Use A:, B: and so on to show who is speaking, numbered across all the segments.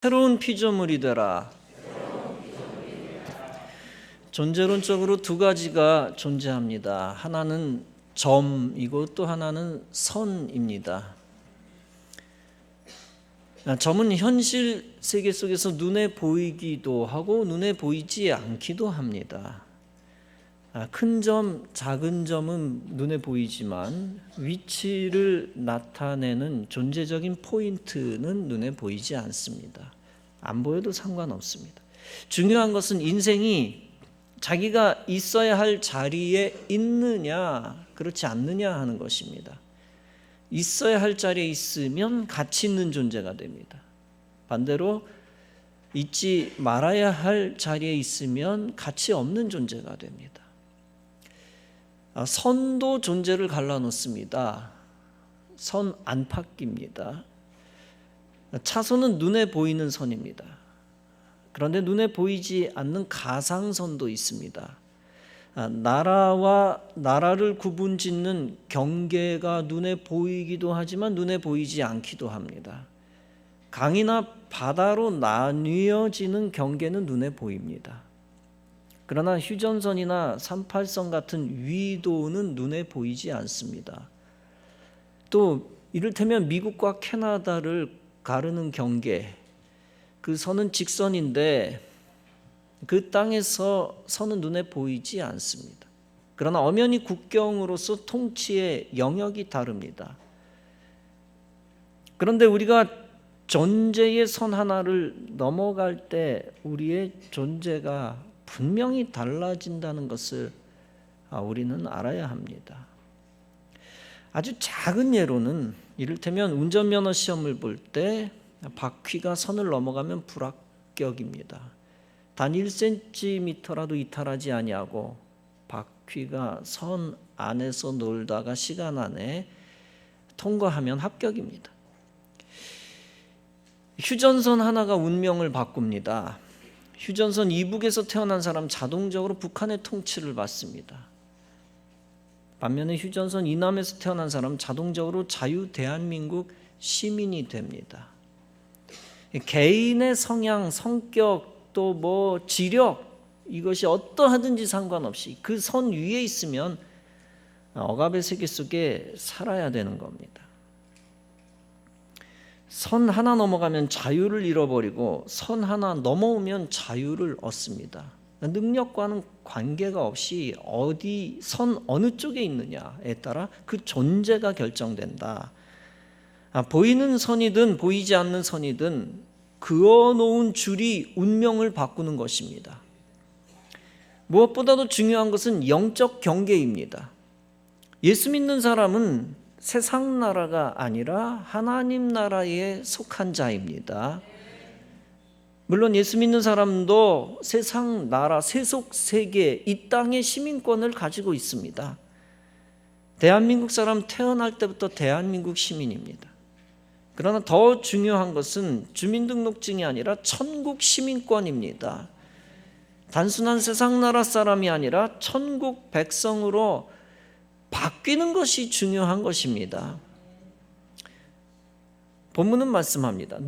A: 새로운 피조물이 되라. 존재론적으로 두 가지가 존재합니다. 하나는 점이고 또 하나는 선입니다. 점은 현실 세계 속에서 눈에 보이기도 하고 눈에 보이지 않기도 합니다. 큰 점, 작은 점은 눈에 보이지만 위치를 나타내는 존재적인 포인트는 눈에 보이지 않습니다. 안 보여도 상관없습니다. 중요한 것은 인생이 자기가 있어야 할 자리에 있느냐, 그렇지 않느냐 하는 것입니다. 있어야 할 자리에 있으면 가치 있는 존재가 됩니다. 반대로 있지 말아야 할 자리에 있으면 가치 없는 존재가 됩니다. 선도 존재를 갈라놓습니다. 선 안팎입니다. 차선은 눈에 보이는 선입니다. 그런데 눈에 보이지 않는 가상선도 있습니다. 나라와 나라를 구분짓는 경계가 눈에 보이기도 하지만 눈에 보이지 않기도 합니다. 강이나 바다로 나뉘어지는 경계는 눈에 보입니다. 그러나 휴전선이나 38선 같은 위도는 눈에 보이지 않습니다. 또 이를테면 미국과 캐나다를 가르는 경계, 그 선은 직선인데 그 땅에서 선은 눈에 보이지 않습니다. 그러나 엄연히 국경으로서 통치의 영역이 다릅니다. 그런데 우리가 존재의 선 하나를 넘어갈 때 우리의 존재가 분명히 달라진다는 것을 우리는 알아야 합니다. 아주 작은 예로는 이를테면 운전면허 시험을 볼 때 바퀴가 선을 넘어가면 불합격입니다. 단 1cm라도 이탈하지 아니하고 바퀴가 선 안에서 놀다가 시간 안에 통과하면 합격입니다. 휴전선 하나가 운명을 바꿉니다. 휴전선 이북에서 태어난 사람 자동적으로 북한의 통치를 받습니다. 반면에 휴전선 이남에서 태어난 사람 자동적으로 자유 대한민국 시민이 됩니다. 개인의 성향, 성격, 또 지력, 이것이 어떠하든지 상관없이 그 선 위에 있으면 억압의 세계 속에 살아야 되는 겁니다. 선 하나 넘어가면 자유를 잃어버리고 선 하나 넘어오면 자유를 얻습니다. 능력과는 관계가 없이 선 어느 쪽에 있느냐에 따라 그 존재가 결정된다. 보이는 선이든 보이지 않는 선이든 그어놓은 줄이 운명을 바꾸는 것입니다. 무엇보다도 중요한 것은 영적 경계입니다. 예수 믿는 사람은 세상 나라가 아니라 하나님 나라에 속한 자입니다. 물론 예수 믿는 사람도 세상 나라, 세속 세계, 이 땅의 시민권을 가지고 있습니다. 대한민국 사람 태어날 때부터 대한민국 시민입니다. 그러나 더 중요한 것은 주민등록증이 아니라 천국 시민권입니다. 단순한 세상 나라 사람이 아니라 천국 백성으로 바뀌는 것이 중요한 것입니다. 본문은 말씀합니다.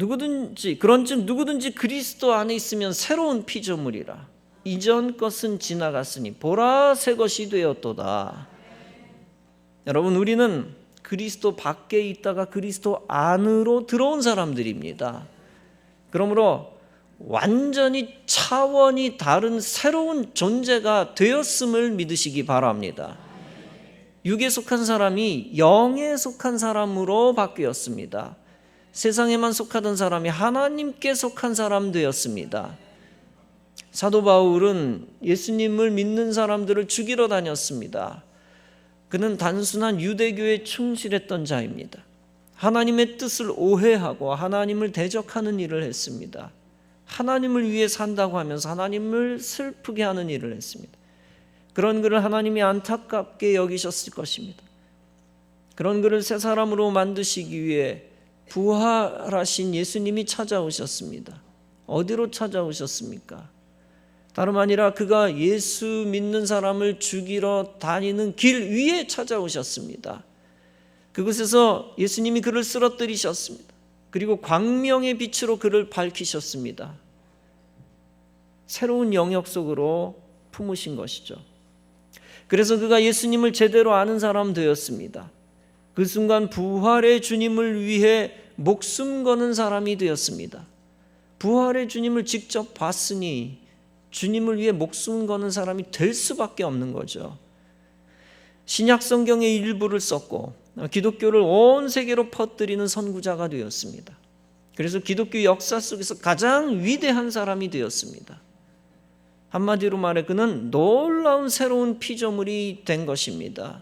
A: 그런즉 누구든지 그리스도 안에 있으면 새로운 피조물이라. 이전 것은 지나갔으니 보라 새 것이 되었도다. 여러분, 우리는 그리스도 밖에 있다가 그리스도 안으로 들어온 사람들입니다. 그러므로 완전히 차원이 다른 새로운 존재가 되었음을 믿으시기 바랍니다. 육에 속한 사람이 영에 속한 사람으로 바뀌었습니다. 세상에만 속하던 사람이 하나님께 속한 사람 되었습니다. 사도 바울은 예수님을 믿는 사람들을 죽이러 다녔습니다. 그는 단순한 유대교에 충실했던 자입니다. 하나님의 뜻을 오해하고 하나님을 대적하는 일을 했습니다. 하나님을 위해 산다고 하면서 하나님을 슬프게 하는 일을 했습니다. 그런 그를 하나님이 안타깝게 여기셨을 것입니다. 그런 그를 새 사람으로 만드시기 위해 부활하신 예수님이 찾아오셨습니다. 어디로 찾아오셨습니까? 다름 아니라 그가 예수 믿는 사람을 죽이러 다니는 길 위에 찾아오셨습니다. 그곳에서 예수님이 그를 쓰러뜨리셨습니다. 그리고 광명의 빛으로 그를 밝히셨습니다. 새로운 영역 속으로 품으신 것이죠. 그래서 그가 예수님을 제대로 아는 사람 되었습니다. 그 순간 부활의 주님을 위해 목숨 거는 사람이 되었습니다. 부활의 주님을 직접 봤으니 주님을 위해 목숨 거는 사람이 될 수밖에 없는 거죠. 신약 성경의 일부를 썼고 기독교를 온 세계로 퍼뜨리는 선구자가 되었습니다. 그래서 기독교 역사 속에서 가장 위대한 사람이 되었습니다. 한마디로 말해 그는 놀라운 새로운 피조물이 된 것입니다.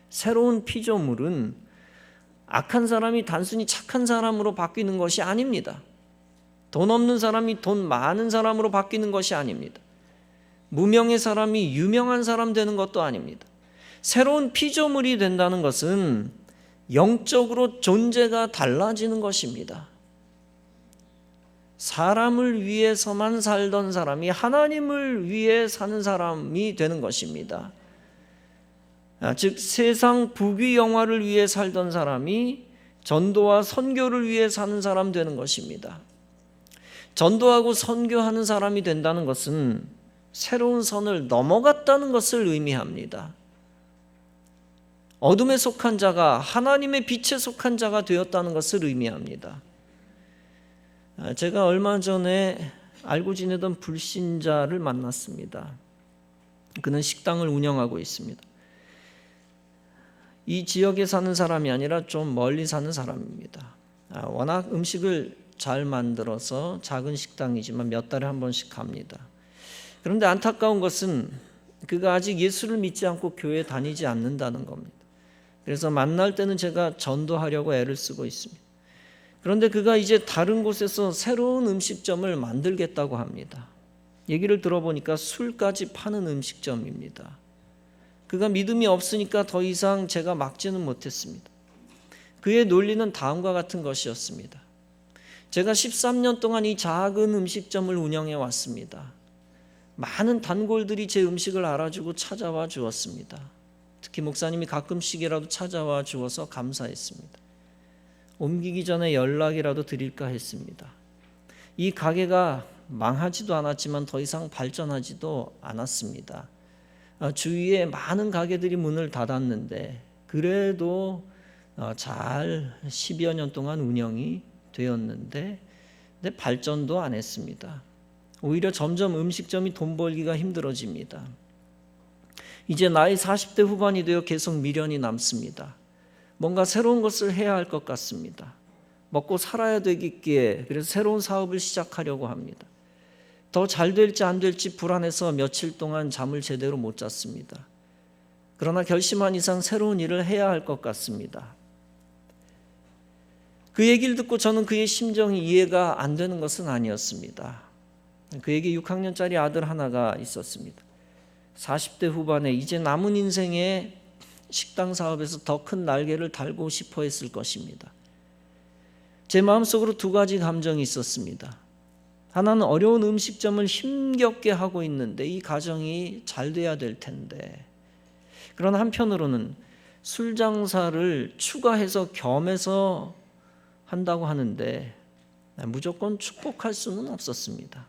A: 새로운 피조물은 악한 사람이 단순히 착한 사람으로 바뀌는 것이 아닙니다. 돈 없는 사람이 돈 많은 사람으로 바뀌는 것이 아닙니다. 무명의 사람이 유명한 사람 되는 것도 아닙니다. 새로운 피조물이 된다는 것은 영적으로 존재가 달라지는 것입니다. 사람을 위해서만 살던 사람이 하나님을 위해 사는 사람이 되는 것입니다. 즉 세상 부귀영화를 위해 살던 사람이 전도와 선교를 위해 사는 사람 되는 것입니다. 전도하고 선교하는 사람이 된다는 것은 새로운 선을 넘어갔다는 것을 의미합니다. 어둠에 속한 자가 하나님의 빛에 속한 자가 되었다는 것을 의미합니다. 제가 얼마 전에 알고 지내던 불신자를 만났습니다. 그는 식당을 운영하고 있습니다. 이 지역에 사는 사람이 아니라 좀 멀리 사는 사람입니다. 워낙 음식을 잘 만들어서 작은 식당이지만 몇 달에 한 번씩 갑니다. 그런데 안타까운 것은 그가 아직 예수를 믿지 않고 교회에 다니지 않는다는 겁니다. 그래서 만날 때는 제가 전도하려고 애를 쓰고 있습니다. 그런데 그가 이제 다른 곳에서 새로운 음식점을 만들겠다고 합니다. 얘기를 들어보니까 술까지 파는 음식점입니다. 그가 믿음이 없으니까 더 이상 제가 막지는 못했습니다. 그의 논리는 다음과 같은 것이었습니다. 제가 13년 동안 이 작은 음식점을 운영해 왔습니다. 많은 단골들이 제 음식을 알아주고 찾아와 주었습니다. 특히 목사님이 가끔씩이라도 찾아와 주어서 감사했습니다. 옮기기 전에 연락이라도 드릴까 했습니다. 이 가게가 망하지도 않았지만 더 이상 발전하지도 않았습니다. 주위에 많은 가게들이 문을 닫았는데 그래도 잘 10여 년 동안 운영이 되었는데 발전도 안 했습니다. 오히려 점점 음식점이 돈 벌기가 힘들어집니다. 이제 나이 40대 후반이 되어 계속 미련이 남습니다. 뭔가 새로운 것을 해야 할 것 같습니다. 먹고 살아야 되겠기에 그래서 새로운 사업을 시작하려고 합니다. 더 잘 될지 안 될지 불안해서 며칠 동안 잠을 제대로 못 잤습니다. 그러나 결심한 이상 새로운 일을 해야 할 것 같습니다. 그 얘기를 듣고 저는 그의 심정이 이해가 안 되는 것은 아니었습니다. 그에게 6학년짜리 아들 하나가 있었습니다. 40대 후반에 이제 남은 인생에 식당 사업에서 더 큰 날개를 달고 싶어 했을 것입니다. 제 마음속으로 두 가지 감정이 있었습니다. 하나는 어려운 음식점을 힘겹게 하고 있는데 이 가정이 잘 돼야 될 텐데, 그러나 한편으로는 술 장사를 추가해서 겸해서 한다고 하는데 무조건 축복할 수는 없었습니다.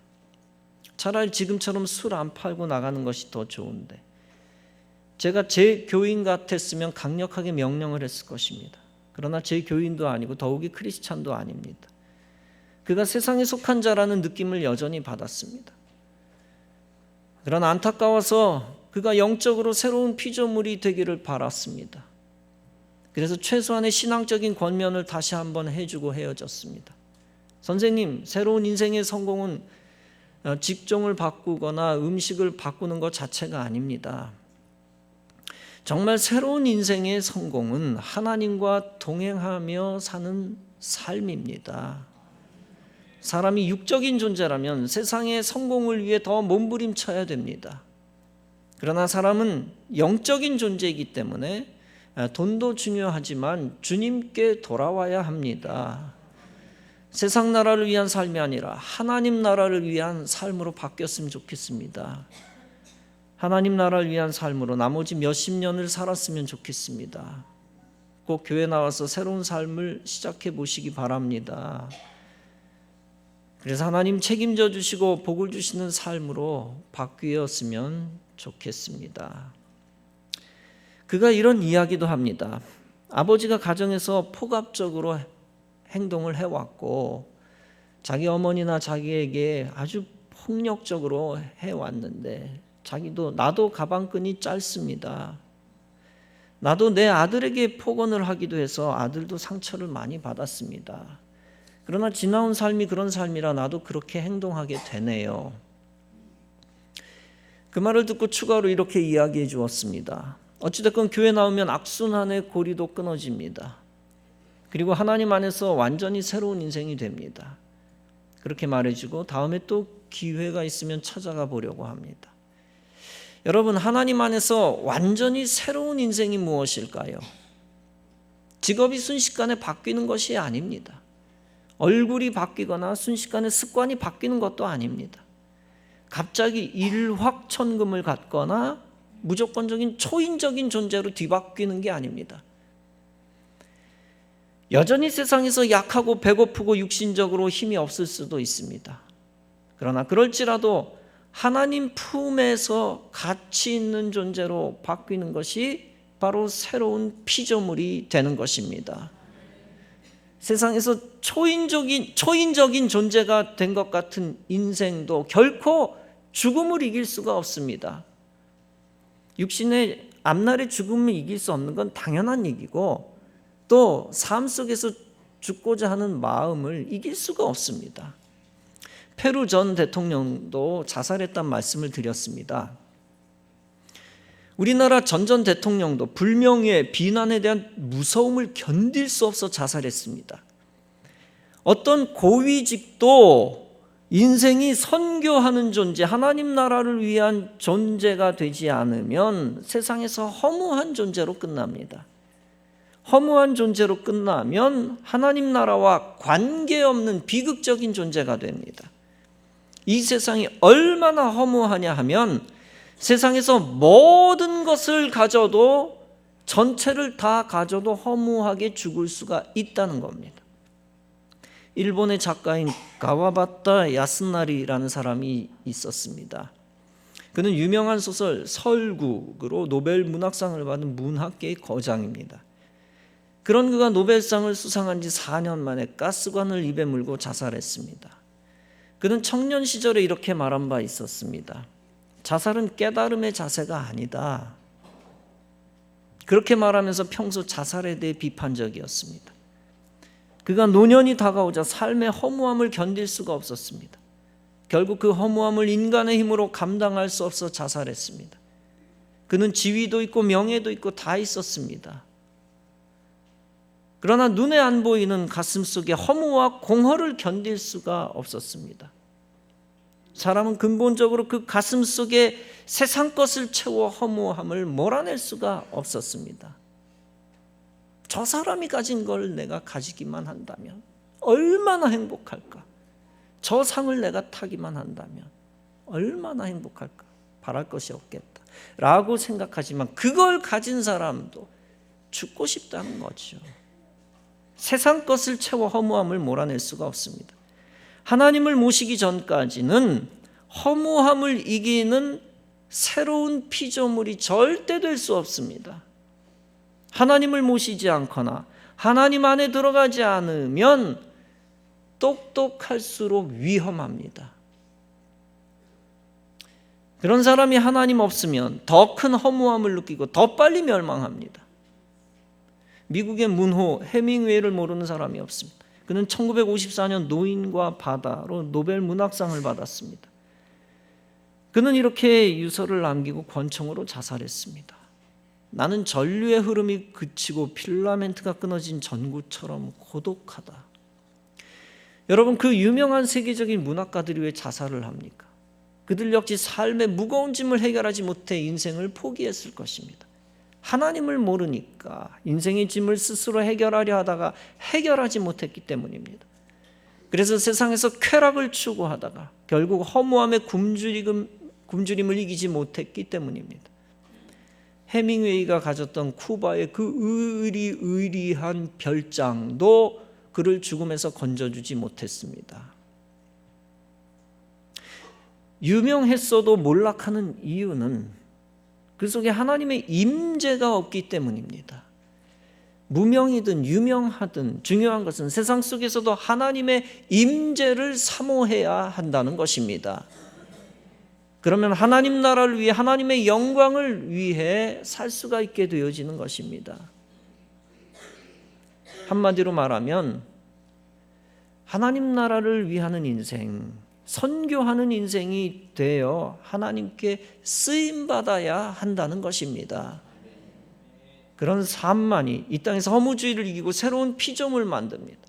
A: 차라리 지금처럼 술 안 팔고 나가는 것이 더 좋은데, 제가 제 교인 같았으면 강력하게 명령을 했을 것입니다. 그러나 제 교인도 아니고 더욱이 크리스찬도 아닙니다. 그가 세상에 속한 자라는 느낌을 여전히 받았습니다. 그러나 안타까워서 그가 영적으로 새로운 피조물이 되기를 바랐습니다. 그래서 최소한의 신앙적인 권면을 다시 한번 해주고 헤어졌습니다. 선생님, 새로운 인생의 성공은 직종을 바꾸거나 음식을 바꾸는 것 자체가 아닙니다. 정말 새로운 인생의 성공은 하나님과 동행하며 사는 삶입니다. 사람이 육적인 존재라면 세상의 성공을 위해 더 몸부림쳐야 됩니다. 그러나 사람은 영적인 존재이기 때문에 돈도 중요하지만 주님께 돌아와야 합니다. 세상 나라를 위한 삶이 아니라 하나님 나라를 위한 삶으로 바뀌었으면 좋겠습니다. 하나님 나라를 위한 삶으로 나머지 몇십 년을 살았으면 좋겠습니다. 꼭 교회 나와서 새로운 삶을 시작해 보시기 바랍니다. 그래서 하나님 책임져 주시고 복을 주시는 삶으로 바뀌었으면 좋겠습니다. 그가 이런 이야기도 합니다. 아버지가 가정에서 폭압적으로 행동을 해왔고 자기 어머니나 자기에게 아주 폭력적으로 해왔는데 자기도 나도 가방끈이 짧습니다. 나도 내 아들에게 폭언을 하기도 해서 아들도 상처를 많이 받았습니다. 그러나 지나온 삶이 그런 삶이라 나도 그렇게 행동하게 되네요. 그 말을 듣고 추가로 이렇게 이야기해 주었습니다. 어찌됐건 교회 나오면 악순환의 고리도 끊어집니다. 그리고 하나님 안에서 완전히 새로운 인생이 됩니다. 그렇게 말해주고 다음에 또 기회가 있으면 찾아가 보려고 합니다. 여러분, 하나님 안에서 완전히 새로운 인생이 무엇일까요? 직업이 순식간에 바뀌는 것이 아닙니다. 얼굴이 바뀌거나 순식간에 습관이 바뀌는 것도 아닙니다. 갑자기 일확천금을 갖거나 무조건적인 초인적인 존재로 뒤바뀌는 게 아닙니다. 여전히 세상에서 약하고 배고프고 육신적으로 힘이 없을 수도 있습니다. 그러나 그럴지라도 하나님 품에서 가치 있는 존재로 바뀌는 것이 바로 새로운 피조물이 되는 것입니다. 세상에서 초인적인 존재가 된 것 같은 인생도 결코 죽음을 이길 수가 없습니다. 육신의 앞날의 죽음을 이길 수 없는 건 당연한 얘기고 또 삶 속에서 죽고자 하는 마음을 이길 수가 없습니다. 페루 전 대통령도 자살했다는 말씀을 드렸습니다. 우리나라 전 대통령도 불명예, 비난에 대한 무서움을 견딜 수 없어 자살했습니다. 어떤 고위직도 인생이 선교하는 존재, 하나님 나라를 위한 존재가 되지 않으면 세상에서 허무한 존재로 끝납니다. 허무한 존재로 끝나면 하나님 나라와 관계없는 비극적인 존재가 됩니다. 이 세상이 얼마나 허무하냐 하면 세상에서 모든 것을 가져도 전체를 다 가져도 허무하게 죽을 수가 있다는 겁니다. 일본의 작가인 가와바타 야스나리라는 사람이 있었습니다. 그는 유명한 소설 설국으로 노벨 문학상을 받은 문학계의 거장입니다. 그런 그가 노벨상을 수상한 지 4년 만에 가스관을 입에 물고 자살했습니다. 그는 청년 시절에 이렇게 말한 바 있었습니다. 자살은 깨달음의 자세가 아니다. 그렇게 말하면서 평소 자살에 대해 비판적이었습니다. 그가 노년이 다가오자 삶의 허무함을 견딜 수가 없었습니다. 결국 그 허무함을 인간의 힘으로 감당할 수 없어 자살했습니다. 그는 지위도 있고 명예도 있고 다 있었습니다. 그러나 눈에 안 보이는 가슴 속의 허무와 공허를 견딜 수가 없었습니다. 사람은 근본적으로 그 가슴 속에 세상 것을 채워 허무함을 몰아낼 수가 없었습니다. 저 사람이 가진 걸 내가 가지기만 한다면 얼마나 행복할까? 저 상을 내가 타기만 한다면 얼마나 행복할까? 바랄 것이 없겠다 라고 생각하지만 그걸 가진 사람도 죽고 싶다는 거죠. 세상 것을 채워 허무함을 몰아낼 수가 없습니다. 하나님을 모시기 전까지는 허무함을 이기는 새로운 피조물이 절대 될 수 없습니다. 하나님을 모시지 않거나 하나님 안에 들어가지 않으면 똑똑할수록 위험합니다. 그런 사람이 하나님 없으면 더 큰 허무함을 느끼고 더 빨리 멸망합니다. 미국의 문호 해밍웨이를 모르는 사람이 없습니다. 그는 1954년 노인과 바다로 노벨 문학상을 받았습니다. 그는 이렇게 유서를 남기고 권총으로 자살했습니다. 나는 전류의 흐름이 그치고 필라멘트가 끊어진 전구처럼 고독하다. 여러분, 그 유명한 세계적인 문학가들이 왜 자살을 합니까? 그들 역시 삶의 무거운 짐을 해결하지 못해 인생을 포기했을 것입니다. 하나님을 모르니까 인생의 짐을 스스로 해결하려 하다가 해결하지 못했기 때문입니다. 그래서 세상에서 쾌락을 추구하다가 결국 허무함의 굶주림을 이기지 못했기 때문입니다. 해밍웨이가 가졌던 쿠바의 그 의리의리한 별장도 그를 죽음에서 건져주지 못했습니다. 유명했어도 몰락하는 이유는 그 속에 하나님의 임재가 없기 때문입니다. 무명이든 유명하든 중요한 것은 세상 속에서도 하나님의 임재를 사모해야 한다는 것입니다. 그러면 하나님 나라를 위해, 하나님의 영광을 위해 살 수가 있게 되어지는 것입니다. 한마디로 말하면 하나님 나라를 위하는 인생, 선교하는 인생이 되어 하나님께 쓰임받아야 한다는 것입니다. 그런 삶만이 이 땅에서 허무주의를 이기고 새로운 피조물 만듭니다.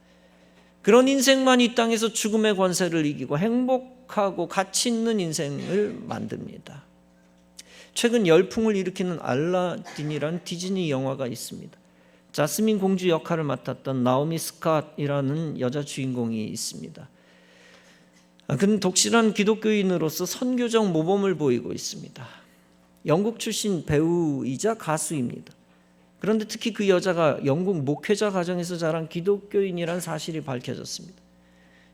A: 그런 인생만 이 땅에서 죽음의 권세를 이기고 행복하고 가치 있는 인생을 만듭니다. 최근 열풍을 일으키는 알라딘이라는 디즈니 영화가 있습니다. 자스민 공주 역할을 맡았던 나오미 스캇이라는 여자 주인공이 있습니다. 그는 독실한 기독교인으로서 선교적 모범을 보이고 있습니다. 영국 출신 배우이자 가수입니다. 그런데 특히 그 여자가 영국 목회자 가정에서 자란 기독교인이라는 사실이 밝혀졌습니다.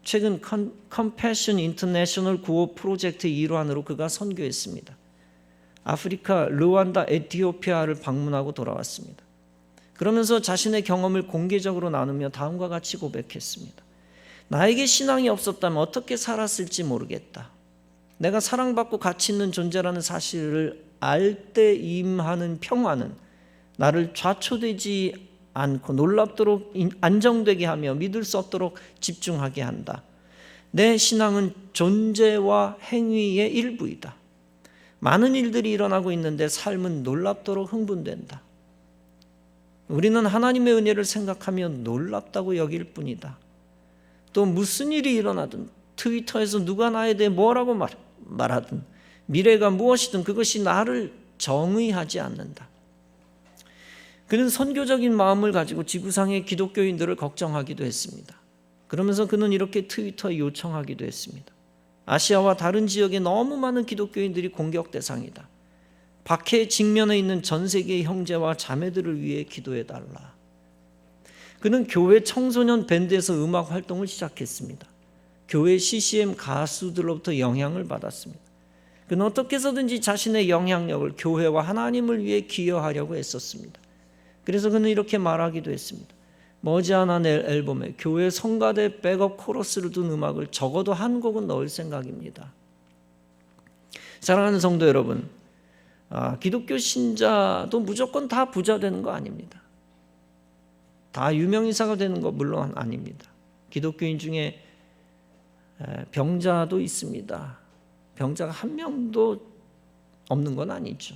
A: 최근 컴패션 인터내셔널 구호 프로젝트의 일환으로 그가 선교했습니다. 아프리카, 르완다, 에티오피아를 방문하고 돌아왔습니다. 그러면서 자신의 경험을 공개적으로 나누며 다음과 같이 고백했습니다. 나에게 신앙이 없었다면 어떻게 살았을지 모르겠다. 내가 사랑받고 가치 있는 존재라는 사실을 알 때 임하는 평화는 나를 좌초되지 않고 놀랍도록 안정되게 하며 믿을 수 없도록 집중하게 한다. 내 신앙은 존재와 행위의 일부이다. 많은 일들이 일어나고 있는데 삶은 놀랍도록 흥분된다. 우리는 하나님의 은혜를 생각하며 놀랍다고 여길 뿐이다. 또 무슨 일이 일어나든 트위터에서 누가 나에 대해 뭐라고 말하든 미래가 무엇이든 그것이 나를 정의하지 않는다. 그는 선교적인 마음을 가지고 지구상의 기독교인들을 걱정하기도 했습니다. 그러면서 그는 이렇게 트위터에 요청하기도 했습니다. 아시아와 다른 지역에 너무 많은 기독교인들이 공격 대상이다. 박해 직면에 있는 전 세계의 형제와 자매들을 위해 기도해달라. 그는 교회 청소년 밴드에서 음악 활동을 시작했습니다. 교회 CCM 가수들로부터 영향을 받았습니다. 그는 어떻게 해서든지 자신의 영향력을 교회와 하나님을 위해 기여하려고 했었습니다. 그래서 그는 이렇게 말하기도 했습니다. 머지않아 낼 앨범에 교회 성가대 백업 코러스를 둔 음악을 적어도 한 곡은 넣을 생각입니다. 사랑하는 성도 여러분, 기독교 신자도 무조건 다 부자 되는 거 아닙니다. 다 유명인사가 되는 거 물론 아닙니다. 기독교인 중에 병자도 있습니다. 병자가 한 명도 없는 건 아니죠.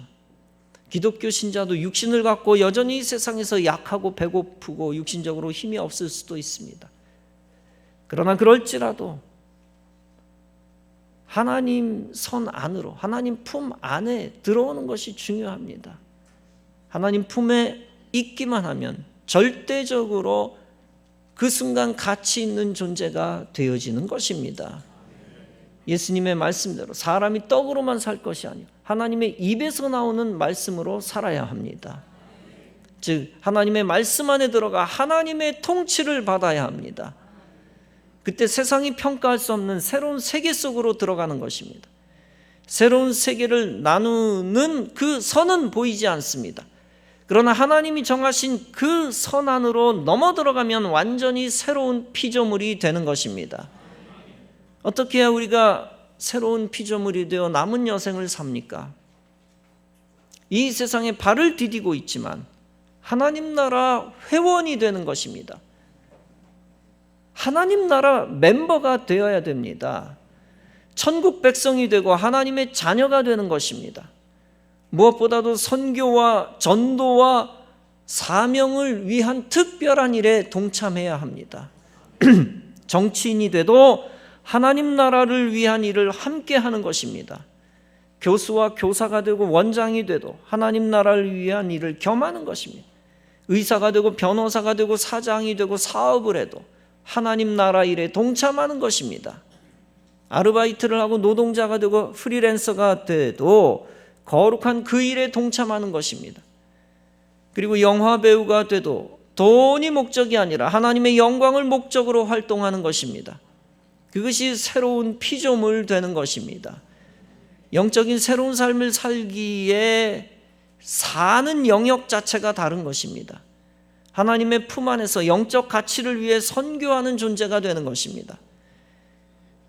A: 기독교 신자도 육신을 갖고 여전히 세상에서 약하고 배고프고 육신적으로 힘이 없을 수도 있습니다. 그러나 그럴지라도 하나님 선 안으로, 하나님 품 안에 들어오는 것이 중요합니다. 하나님 품에 있기만 하면 절대적으로 그 순간 가치 있는 존재가 되어지는 것입니다. 예수님의 말씀대로 사람이 떡으로만 살 것이 아니라 하나님의 입에서 나오는 말씀으로 살아야 합니다. 즉 하나님의 말씀 안에 들어가 하나님의 통치를 받아야 합니다. 그때 세상이 평가할 수 없는 새로운 세계 속으로 들어가는 것입니다. 새로운 세계를 나누는 그 선은 보이지 않습니다. 그러나 하나님이 정하신 그 선 안으로 넘어 들어가면 완전히 새로운 피조물이 되는 것입니다. 어떻게 해야 우리가 새로운 피조물이 되어 남은 여생을 삽니까? 이 세상에 발을 디디고 있지만 하나님 나라 회원이 되는 것입니다. 하나님 나라 멤버가 되어야 됩니다. 천국 백성이 되고 하나님의 자녀가 되는 것입니다. 무엇보다도 선교와 전도와 사명을 위한 특별한 일에 동참해야 합니다. 정치인이 돼도 하나님 나라를 위한 일을 함께 하는 것입니다. 교수와 교사가 되고 원장이 돼도 하나님 나라를 위한 일을 겸하는 것입니다. 의사가 되고 변호사가 되고 사장이 되고 사업을 해도 하나님 나라 일에 동참하는 것입니다. 아르바이트를 하고 노동자가 되고 프리랜서가 돼도 거룩한 그 일에 동참하는 것입니다. 그리고 영화 배우가 돼도 돈이 목적이 아니라 하나님의 영광을 목적으로 활동하는 것입니다. 그것이 새로운 피조물 되는 것입니다. 영적인 새로운 삶을 살기에 사는 영역 자체가 다른 것입니다. 하나님의 품 안에서 영적 가치를 위해 선교하는 존재가 되는 것입니다.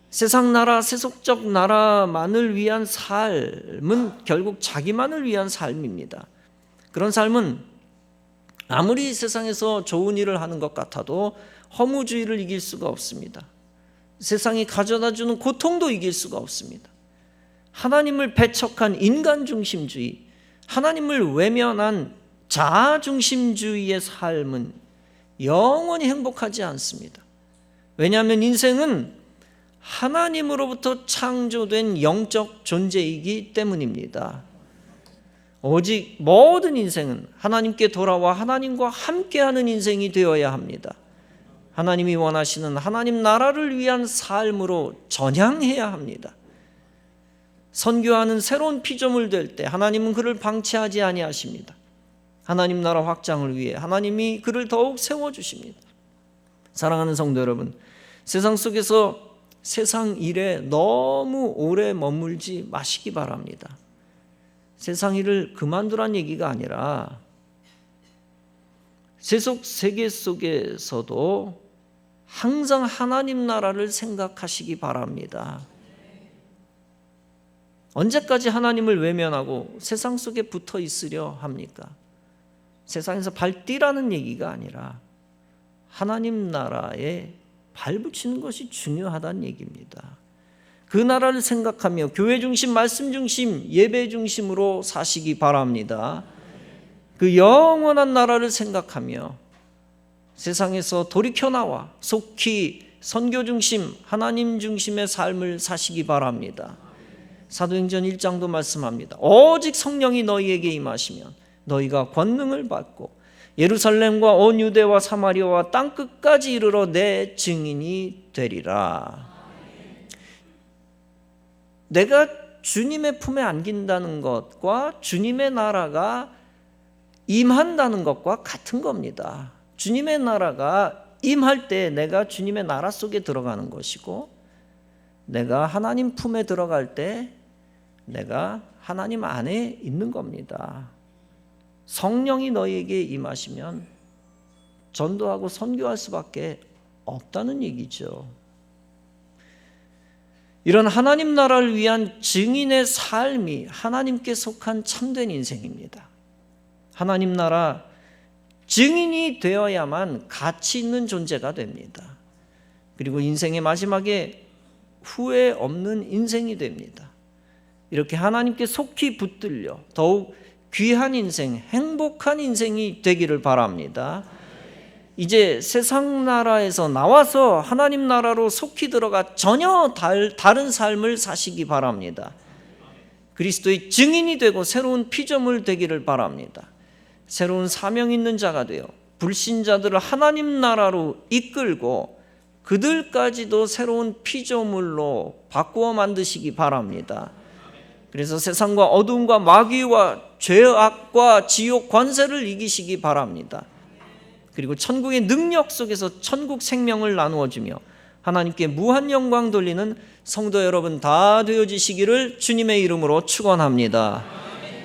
A: 세상 나라, 세속적 나라만을 위한 삶은 결국 자기만을 위한 삶입니다. 그런 삶은 아무리 세상에서 좋은 일을 하는 것 같아도 허무주의를 이길 수가 없습니다. 세상이 가져다주는 고통도 이길 수가 없습니다. 하나님을 배척한 인간 중심주의, 하나님을 외면한 자아 중심주의의 삶은 영원히 행복하지 않습니다. 왜냐하면 인생은 하나님으로부터 창조된 영적 존재이기 때문입니다. 오직 모든 인생은 하나님께 돌아와 하나님과 함께하는 인생이 되어야 합니다. 하나님이 원하시는 하나님 나라를 위한 삶으로 전향해야 합니다. 선교하는 새로운 피조물 될 때 하나님은 그를 방치하지 아니하십니다. 하나님 나라 확장을 위해 하나님이 그를 더욱 세워주십니다. 사랑하는 성도 여러분, 세상 속에서 세상 일에 너무 오래 머물지 마시기 바랍니다. 세상 일을 그만두란 얘기가 아니라 세속 세계 속에서도 항상 하나님 나라를 생각하시기 바랍니다. 언제까지 하나님을 외면하고 세상 속에 붙어 있으려 합니까? 세상에서 발뛰라는 얘기가 아니라 하나님 나라에 발붙이는 것이 중요하다는 얘기입니다. 그 나라를 생각하며 교회 중심, 말씀 중심, 예배 중심으로 사시기 바랍니다. 그 영원한 나라를 생각하며 세상에서 돌이켜 나와 속히 선교 중심, 하나님 중심의 삶을 사시기 바랍니다. 사도행전 1장도 말씀합니다. 오직 성령이 너희에게 임하시면 너희가 권능을 받고 예루살렘과 온 유대와 사마리아와 땅 끝까지 이르러 내 증인이 되리라. 내가 주님의 품에 안긴다는 것과 주님의 나라가 임한다는 것과 같은 겁니다. 주님의 나라가 임할 때 내가 주님의 나라 속에 들어가는 것이고, 내가 하나님 품에 들어갈 때 내가 하나님 안에 있는 겁니다. 성령이 너희에게 임하시면 전도하고 선교할 수밖에 없다는 얘기죠. 이런 하나님 나라를 위한 증인의 삶이 하나님께 속한 참된 인생입니다. 하나님 나라 증인이 되어야만 가치 있는 존재가 됩니다. 그리고 인생의 마지막에 후회 없는 인생이 됩니다. 이렇게 하나님께 속히 붙들려 더욱 귀한 인생, 행복한 인생이 되기를 바랍니다. 이제 세상 나라에서 나와서 하나님 나라로 속히 들어가 전혀 다른 삶을 사시기 바랍니다. 그리스도의 증인이 되고 새로운 피조물 되기를 바랍니다. 새로운 사명 있는 자가 되어 불신자들을 하나님 나라로 이끌고 그들까지도 새로운 피조물로 바꾸어 만드시기 바랍니다. 그래서 세상과 어둠과 마귀와 죄악과 지옥 권세를 이기시기 바랍니다. 그리고 천국의 능력 속에서 천국 생명을 나누어주며 하나님께 무한 영광 돌리는 성도 여러분 다 되어지시기를 주님의 이름으로 축원합니다.